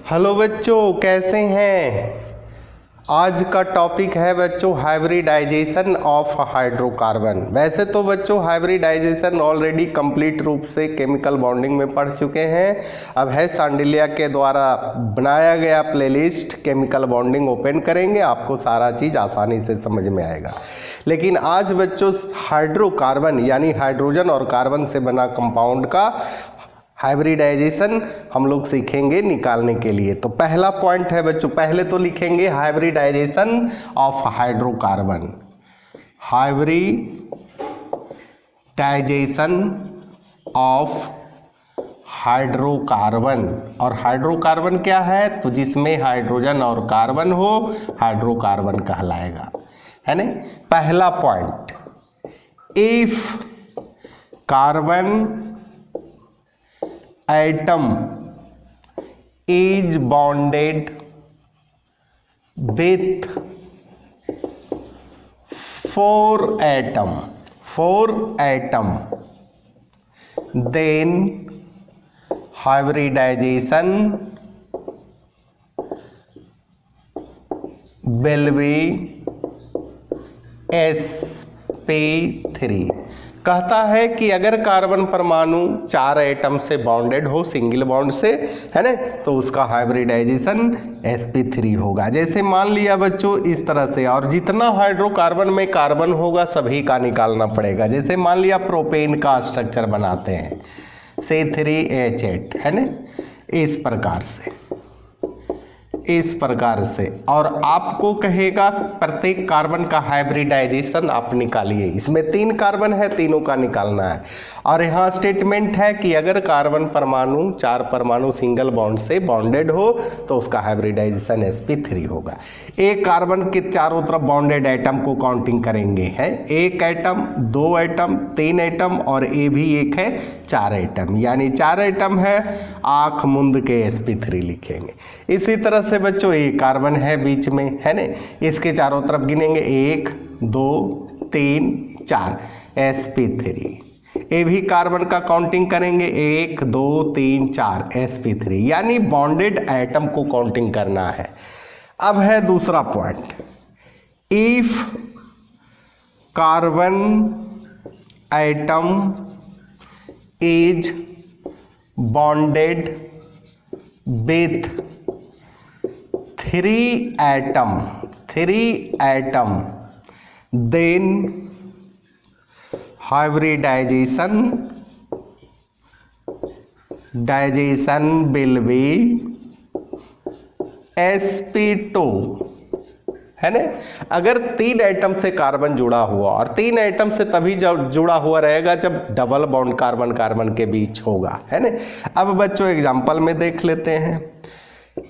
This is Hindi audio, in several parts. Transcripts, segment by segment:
हेलो बच्चों, कैसे हैं। आज का टॉपिक है बच्चों हाइब्रिडाइजेशन ऑफ हाइड्रोकार्बन। वैसे तो बच्चों हाइब्रिडाइजेशन ऑलरेडी कंप्लीट रूप से केमिकल बॉन्डिंग में पढ़ चुके हैं। अब है सांडिल्या के द्वारा बनाया गया प्लेलिस्ट केमिकल बॉन्डिंग ओपन करेंगे, आपको सारा चीज़ आसानी से समझ में आएगा। लेकिन आज बच्चों हाइड्रोकार्बन यानी हाइड्रोजन और कार्बन से बना कंपाउंड का हाइब्रिडाइजेशन हम लोग सीखेंगे निकालने के लिए। तो पहला पॉइंट है बच्चों, पहले तो लिखेंगे hybridization of hydrocarbon. Hybridization of hydrocarbon. और हाइड्रोकार्बन क्या है, तो जिसमें हाइड्रोजन और कार्बन हो हाइड्रोकार्बन कहलाएगा, है ना। पहला point, if carbon atom is bonded with four atom then hybridization will be sp3। कहता है कि अगर कार्बन परमाणु 4 एटम से बॉन्डेड हो सिंगल बॉन्ड से, है ना, तो उसका हाइब्रिडाइजेशन sp3 होगा। जैसे मान लिया बच्चों इस तरह से, और जितना हाइड्रोकार्बन में कार्बन होगा सभी का निकालना पड़ेगा। जैसे मान लिया प्रोपेन का स्ट्रक्चर बनाते हैं C3H8, है ना, इस प्रकार से, और आपको कहेगा प्रत्येक कार्बन का हाइब्रिडाइजेशन आप निकालिए। इसमें 3 कार्बन है, तीनों का निकालना है। और यहाँ स्टेटमेंट है कि अगर कार्बन परमाणु 4 परमाणु सिंगल बॉन्ड से बॉन्डेड हो तो उसका हाइब्रिडाइजेशन sp3 होगा। एक कार्बन के चारों तरफ बॉन्डेड एटम को काउंटिंग करेंगे, है 1 एटम, 2 एटम, 3 एटम और ए भी एक है 4 एटम, यानी 4 एटम है, आँख मूंद के sp3 लिखेंगे। इसी तरह से बच्चों एक कार्बन है बीच में, है ना, इसके चारों तरफ गिनेंगे 1 2 3 4 sp3। ये भी कार्बन का काउंटिंग करेंगे 1 2 3 4 sp3, यानी बॉन्डेड एटम को काउंटिंग करना है। अब है दूसरा point, if carbon atom is bonded with 3 atom then hybridization will be sp2, है ना। अगर 3 एटम से कार्बन जुड़ा हुआ, और 3 एटम से तभी जुड़ा हुआ रहेगा जब डबल बॉन्ड कार्बन कार्बन के बीच होगा, है ना। अब बच्चों एग्जांपल में देख लेते हैं।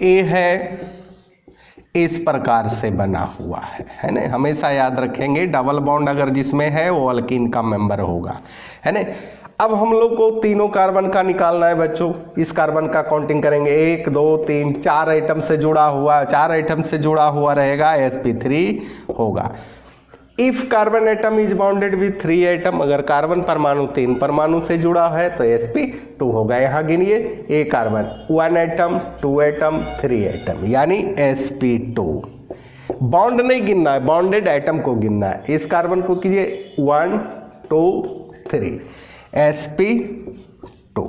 ए है इस प्रकार से बना हुआ है ना, हमेशा याद रखेंगे डबल बॉन्ड अगर जिसमें है वो अल्कीन का मेंबर होगा, है ना। अब हम लोग को तीनों कार्बन का निकालना है बच्चों। इस कार्बन का काउंटिंग करेंगे 1 2 3 4 एटम से जुड़ा हुआ, 4 एटम से जुड़ा हुआ रहेगा sp3 होगा। If carbon atom is bounded with 3 atom, अगर कार्बन परमाणु 3 परमाणु से जुड़ा है तो sp2 होगा। यहाँ गिनिए, ए कार्बन 1 एटम 2 एटम 3 एटम, यानी sp2। बॉन्ड नहीं गिनना है, बॉन्डेड एटम को गिनना है। इस कार्बन को कीजिए 1 2 3 sp2।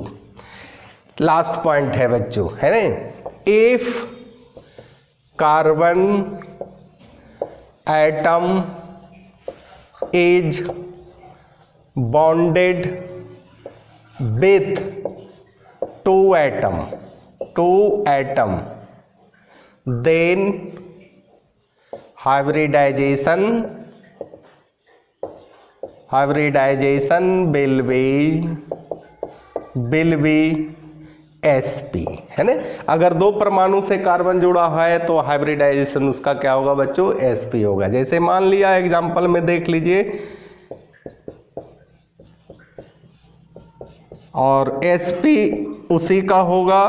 लास्ट पॉइंट है बच्चों, है ना, if carbon atom is bonded with 2 atom then hybridization will be sp, है ना। अगर 2 परमाणु से कार्बन जुड़ा है तो हाइब्रिडाइजेशन उसका क्या होगा बच्चों, sp होगा। जैसे मान लिया एग्जांपल में देख लीजिए, और sp उसी का होगा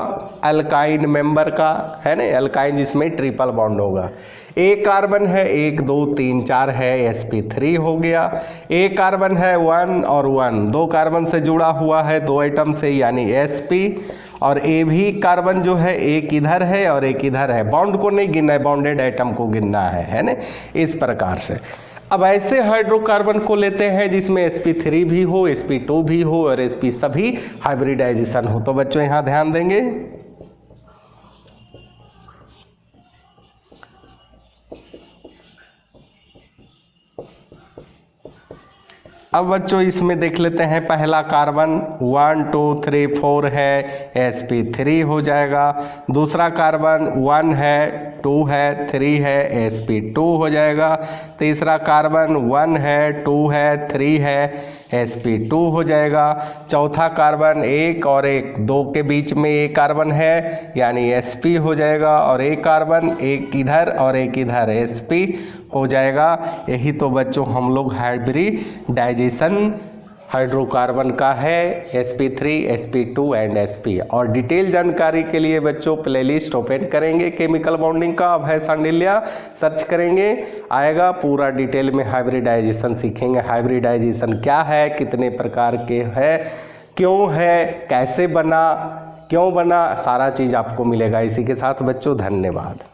अल्काइन मेंबर का, है ना, अल्काइन जिसमें ट्रिपल बॉन्ड होगा। एक कार्बन है 1 2 3 4 है sp3 हो गया। एक कार्बन है 1 और 1, 2 कार्बन से जुड़ा हुआ है 2 एटम से यानी sp, और ए भी कार्बन जो है एक इधर है और एक इधर है, बॉन्ड को नहीं गिनना है, बॉन्डेड एटम को गिनना है ना, इस प्रकार से। अब ऐसे हाइड्रोकार्बन को लेते हैं जिसमें sp3 भी हो, sp2 भी हो और sp सभी हाइब्रिडाइजेशन हो। तो बच्चों यहाँ ध्यान देंगे, अब बच्चों इसमें देख लेते हैं, पहला कार्बन 1 2 3 4 है, sp3 हो जाएगा। दूसरा कार्बन 1 है, 2 है, 3 है, sp2 हो जाएगा। तीसरा कार्बन 1 है, 2 है, 3 है, sp2 हो जाएगा। चौथा कार्बन 1 और 1, 2 के बीच में एक कार्बन है यानी sp हो जाएगा, और एक कार्बन एक इधर और एक इधर sp हो जाएगा। यही तो बच्चों हम लोग हाइब्रिडाइजेशन हाइड्रोकार्बन का है, sp3 sp2 एंड sp। और डिटेल जानकारी के लिए बच्चों प्लेलिस्ट ओपन करेंगे केमिकल बॉन्डिंग का, अभय सांडिल्या सर्च करेंगे, आएगा पूरा डिटेल में हाइब्रिडाइजेशन सीखेंगे। हाइब्रिडाइजेशन क्या है, कितने प्रकार के है, क्यों है, कैसे बना, क्यों बना, सारा चीज़ आपको मिलेगा। इसी के साथ बच्चों धन्यवाद।